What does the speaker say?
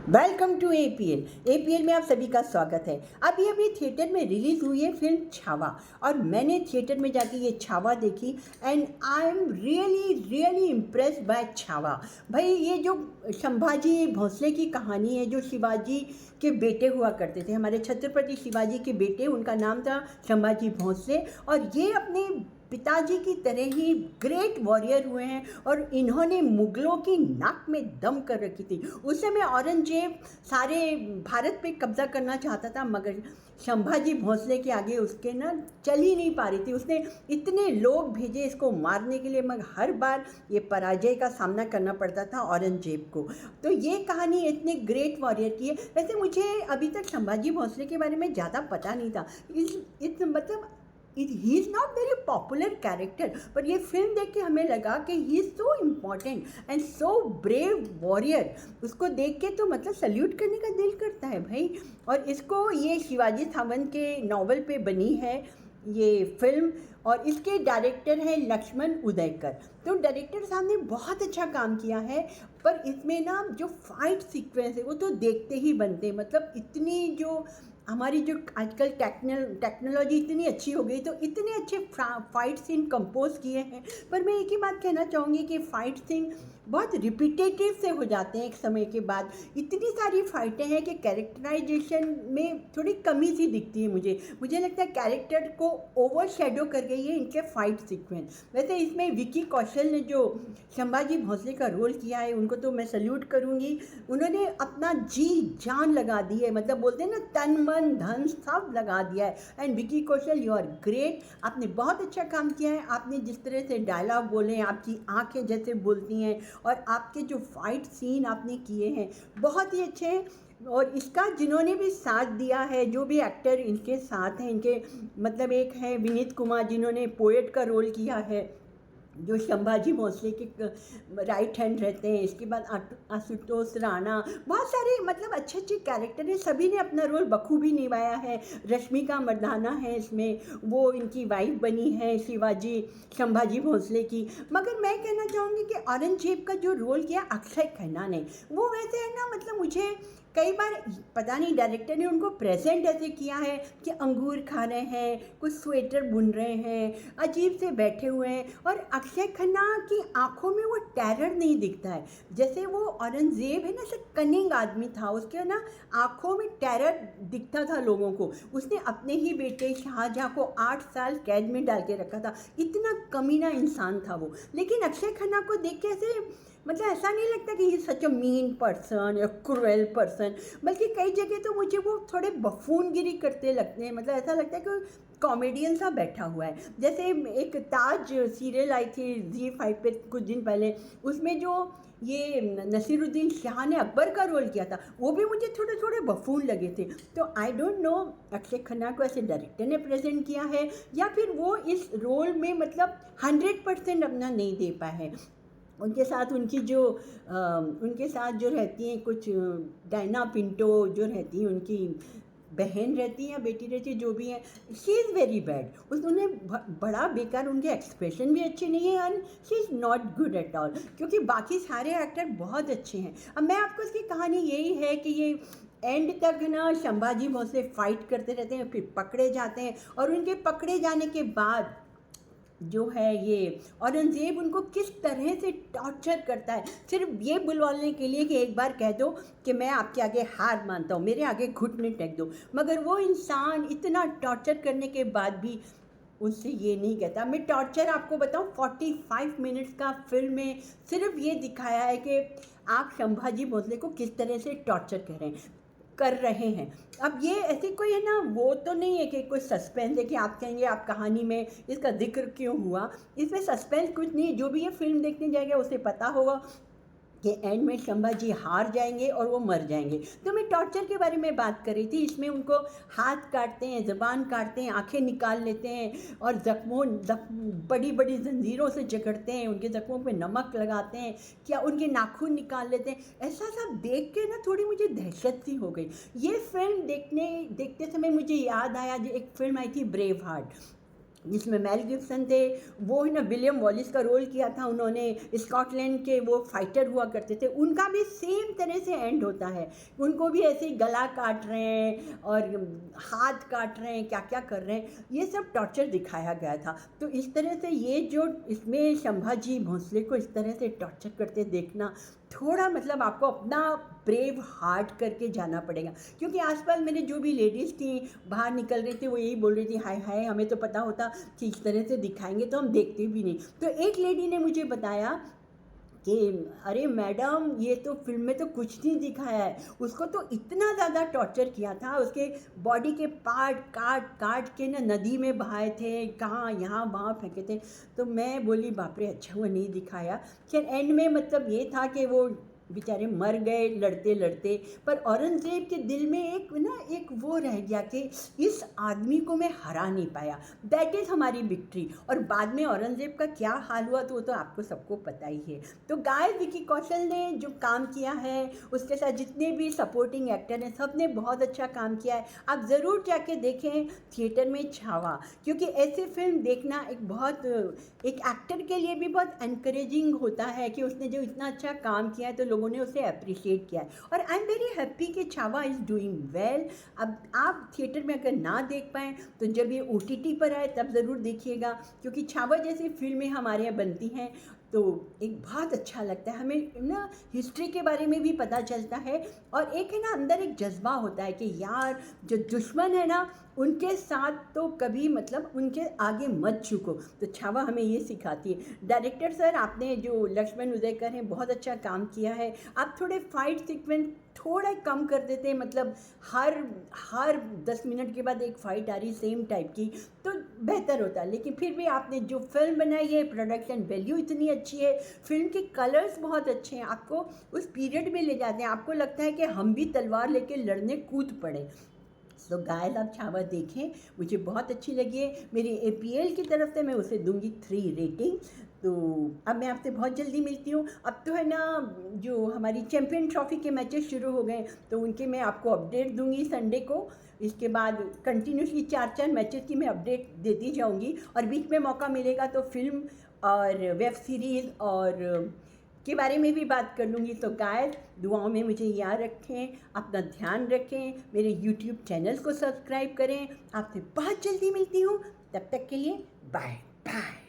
Welcome to APL में आप सभी का स्वागत है। अभी थिएटर में रिलीज़ हुई है फिल्म छावा और मैंने थिएटर में जाके ये छावा देखी and I am really impressed by Chhaava. भाई ये जो संभाजी भोंसले की कहानी है, जो शिवाजी के बेटे हुआ करते थे, हमारे छत्रपति शिवाजी के बेटे, उनका नाम था संभाजी भोंसले और ये अपने पिताजी की तरह ही ग्रेट वॉरियर हुए हैं और इन्होंने मुगलों की नाक में दम कर रखी थी। उस समय औरंगजेब सारे भारत पे कब्जा करना चाहता था, मगर संभाजी भोंसले के आगे उसके ना चल ही नहीं पा रही थी। उसने इतने लोग भेजे इसको मारने के लिए, मगर हर बार ये पराजय का सामना करना पड़ता था औरंगजेब को। तो ये कहानी इतने ग्रेट वॉरियर की है। वैसे मुझे अभी तक संभाजी भोंसले के बारे में ज़्यादा पता नहीं था। मतलब he is not very popular character, पर ये फिल्म देख के हमें लगा कि he is so important and so brave warrior. उसको देख के तो मतलब सल्यूट करने का दिल करता है भाई। और इसको ये शिवाजी सावंत के नावल पे बनी है ये फिल्म और इसके डायरेक्टर हैं लक्ष्मण उदयकर। तो डायरेक्टर साहब ने बहुत अच्छा काम किया है, पर इसमें ना जो फाइट सीक्वेंस है वो तो देखते ही बनते हैं। मतलब इतनी जो हमारी जो आजकल टेक्नोलॉजी इतनी अच्छी हो गई, तो इतने अच्छे फाइट सीन कंपोज किए हैं। पर मैं एक ही बात कहना चाहूँगी कि फ़ाइट सीन बहुत रिपीटेटिव से हो जाते हैं एक समय के बाद। इतनी सारी फाइटें हैं कि कैरेक्टराइजेशन में थोड़ी कमी सी दिखती है मुझे लगता है कैरेक्टर को ओवर शेडो कर गई है इनके फाइट सीक्वेंस। वैसे इसमें विकी कौशल ने जो संभाजी भोंसले का रोल किया है, उनको तो मैं सल्यूट करूँगी। उन्होंने अपना जी जान लगा दी है, मतलब बोलते हैं ना, तन मन धन सब लगा दिया है। And Vicky Kaushal, you are great, आपने बहुत अच्छा काम किया है। आपने जिस तरह से डायलॉग बोले, आपकी आंखें जैसे बोलती हैं और आपके जो फाइट सीन आपने किए हैं बहुत ही अच्छे हैं। और इसका जिन्होंने भी साथ दिया है, जो भी एक्टर इनके साथ हैं, इनके मतलब एक है विनीत कुमार जिन्होंने पोएट का रोल किया है, जो संभाजी भोंसले के राइट हैंड रहते हैं। इसके बाद आशुतोष राणा, बहुत सारे मतलब अच्छे अच्छे कैरेक्टर हैं, सभी ने अपना रोल बखूबी निभाया है। रश्मिका मंदाना है इसमें, वो इनकी वाइफ बनी है शिवाजी संभाजी भोंसले की। मगर मैं कहना चाहूँगी कि औरंगजेब का जो रोल किया अक्षय खन्ना ने, वो वैसे है ना, मतलब मुझे कई बार पता नहीं डायरेक्टर ने उनको प्रेजेंट ऐसे किया है कि अंगूर खा रहे हैं, कुछ स्वेटर बुन रहे हैं, अजीब से बैठे हुए हैं। और अक्षय खन्ना की आंखों में वो टेरर नहीं दिखता है, जैसे वो औरंगजेब है ना, ऐसे कनिंग आदमी था, उसके ना आंखों में टेरर दिखता था लोगों को। उसने अपने ही बेटे शाहजहाँ को 8 साल कैद में डाल के रखा था, इतना कमीना इंसान था वो। लेकिन अक्षय खन्ना को देख के ऐसे मतलब ऐसा नहीं लगता कि ये सच अ मीन पर्सन या क्रूएल पर्सन, बल्कि कई जगह तो मुझे वो थोड़े बफूनगिरी करते लगते हैं। मतलब ऐसा लगता है कि कॉमेडियन सा बैठा हुआ है। जैसे एक ताज सीरियल आई थी ZEE5 पे कुछ दिन पहले, उसमें जो ये नसीरुद्दीन शाह ने अकबर का रोल किया था, वो भी मुझे थोड़े थोड़े बफून लगे थे। तो I don't know Akshay Khanna को ऐसे डायरेक्टर ने प्रेजेंट किया है या फिर वो इस रोल में मतलब 100% अपना नहीं दे पाए हैं। उनके साथ जो रहती हैं कुछ डायना पिंटो जो रहती हैं, उनकी बहन रहती है या बेटी रहती है, जो भी है, शी इज़ वेरी बैड। उसने बड़ा बेकार, उनके एक्सप्रेशन भी अच्छे नहीं है and she is not good at all, क्योंकि बाकी सारे एक्टर बहुत अच्छे हैं। अब मैं आपको इसकी कहानी यही है कि ये एंड तक ना संभाजी भोंसले फाइट करते रहते हैं, फिर पकड़े जाते हैं और उनके पकड़े जाने के बाद जो है ये औरंगजेब उनको किस तरह से टॉर्चर करता है, सिर्फ ये बुलवाने के लिए कि एक बार कह दो कि मैं आपके आगे हार मानता हूँ, मेरे आगे घुटने टेक दो। मगर वो इंसान इतना टॉर्चर करने के बाद भी उससे ये नहीं कहता। मैं टॉर्चर आपको बताऊँ, 45 मिनट्स का फिल्म में सिर्फ ये दिखाया है कि आप संभाजी भोंसले को किस तरह से टॉर्चर कर रहे हैं। अब ये ऐसी कोई है ना, वो तो नहीं है कि कोई सस्पेंस है कि आप कहेंगे आप कहानी में इसका जिक्र क्यों हुआ। इसमें सस्पेंस कुछ नहीं है, जो भी ये फिल्म देखने जाएगा उसे पता होगा कि एंड में संभाजी हार जाएंगे और वो मर जाएंगे। तो मैं टॉर्चर के बारे में बात कर रही थी। इसमें उनको हाथ काटते हैं, ज़बान काटते हैं, आंखें निकाल लेते हैं और बड़ी बड़ी जंजीरों से जकड़ते हैं, उनके ज़ख्मों पे नमक लगाते हैं, क्या उनके नाखून निकाल लेते हैं। ऐसा सब देख के ना थोड़ी मुझे दहशत सी हो गई। ये फिल्म देखते समय मुझे याद आया जो एक फिल्म आई थी ब्रेव हार्ट। जिसमें मेल गिब्सन थे, वो है ना विलियम वॉलिस का रोल किया था उन्होंने, स्कॉटलैंड के वो फाइटर हुआ करते थे, उनका भी सेम तरह से एंड होता है, उनको भी ऐसे ही गला काट रहे हैं और हाथ काट रहे हैं, क्या क्या कर रहे हैं, ये सब टॉर्चर दिखाया गया था। तो इस तरह से ये जो इसमें संभाजी भोंसले को इस तरह से टॉर्चर करते देखना, थोड़ा मतलब आपको अपना ब्रेव हार्ट करके जाना पड़ेगा, क्योंकि आसपास मेरे जो भी लेडीज़ थी बाहर निकल रही थी वो यही बोल रही थी, हाय हाय हमें तो पता होता कि इस तरह से दिखाएंगे तो हम देखते भी नहीं। तो एक लेडी ने मुझे बताया कि अरे मैडम ये तो फिल्म में तो कुछ नहीं दिखाया है, उसको तो इतना ज़्यादा टॉर्चर किया था, उसके बॉडी के पार्ट काट काट के ना नदी में बहाए थे, कहाँ यहाँ वहाँ फेंके थे। तो मैं बोली बाप रे, अच्छा वो नहीं दिखाया। खैर एंड में मतलब ये था कि वो बेचारे मर गए लड़ते लड़ते, पर औरंगज़ेब के दिल में एक वो रह गया कि इस आदमी को मैं हरा नहीं पाया, दैट इज़ हमारी विक्ट्री। और बाद में औरंगज़ेब का क्या हाल हुआ तो वो तो आपको सबको पता ही है। तो गाय विकी कौशल ने जो काम किया है, उसके साथ जितने भी सपोर्टिंग एक्टर हैं, सब ने बहुत अच्छा काम किया है। आप ज़रूर जाके देखें थिएटर में छावा, क्योंकि ऐसे फिल्म देखना एक एक्टर के लिए भी बहुत एनकरेजिंग होता है कि उसने जो इतना अच्छा काम किया है तो लोगों ने उसे अप्रिशिएट किया है। और आई एम वेरी हैप्पी कि छावा इज़ डूइंग वेल। अब आप थिएटर में अगर ना देख पाएँ तो जब ये OTT पर आए तब ज़रूर देखिएगा, क्योंकि छावा जैसी फिल्में हमारे यहाँ बनती हैं तो एक बहुत अच्छा लगता है, हमें ना हिस्ट्री के बारे में भी पता चलता है, और एक है ना अंदर एक जज्बा होता है कि यार जो दुश्मन है ना उनके साथ तो कभी मतलब उनके आगे मत झुको। तो छावा हमें ये सिखाती है। डायरेक्टर सर आपने जो लक्ष्मण उदयकर हैं बहुत अच्छा काम किया है। आप थोड़े फाइट सीक्वेंस थोड़ा कम कर देते, मतलब हर 10 मिनट के बाद एक फ़ाइट आ रही सेम टाइप की, तो बेहतर होता। लेकिन फिर भी आपने जो फिल्म बनाई है, प्रोडक्शन वैल्यू इतनी अच्छी है, फिल्म के कलर्स बहुत अच्छे हैं, आपको उस पीरियड में ले जाते हैं, आपको लगता है कि हम भी तलवार लेके लड़ने कूद पड़े। तो गायल आप छावा देखें, मुझे बहुत अच्छी लगी है। मेरी APL की तरफ से मैं उसे दूंगी 3 रेटिंग। तो अब मैं आपसे बहुत जल्दी मिलती हूँ। अब तो है ना जो हमारी चैम्पियन ट्रॉफी के मैचेस शुरू हो गए, तो उनके मैं आपको अपडेट दूंगी संडे को। इसके बाद कंटिन्यूसली 4 मैचेस की मैं अपडेट देती जाऊंगी, और बीच में मौका मिलेगा तो फिल्म और वेब सीरीज़ और के बारे में भी बात कर लूँगी। तो गाइस दुआओं में मुझे याद रखें, अपना ध्यान रखें, मेरे YouTube चैनल को सब्सक्राइब करें। आपसे बहुत जल्दी मिलती हूँ, तब तक के लिए बाय बाय।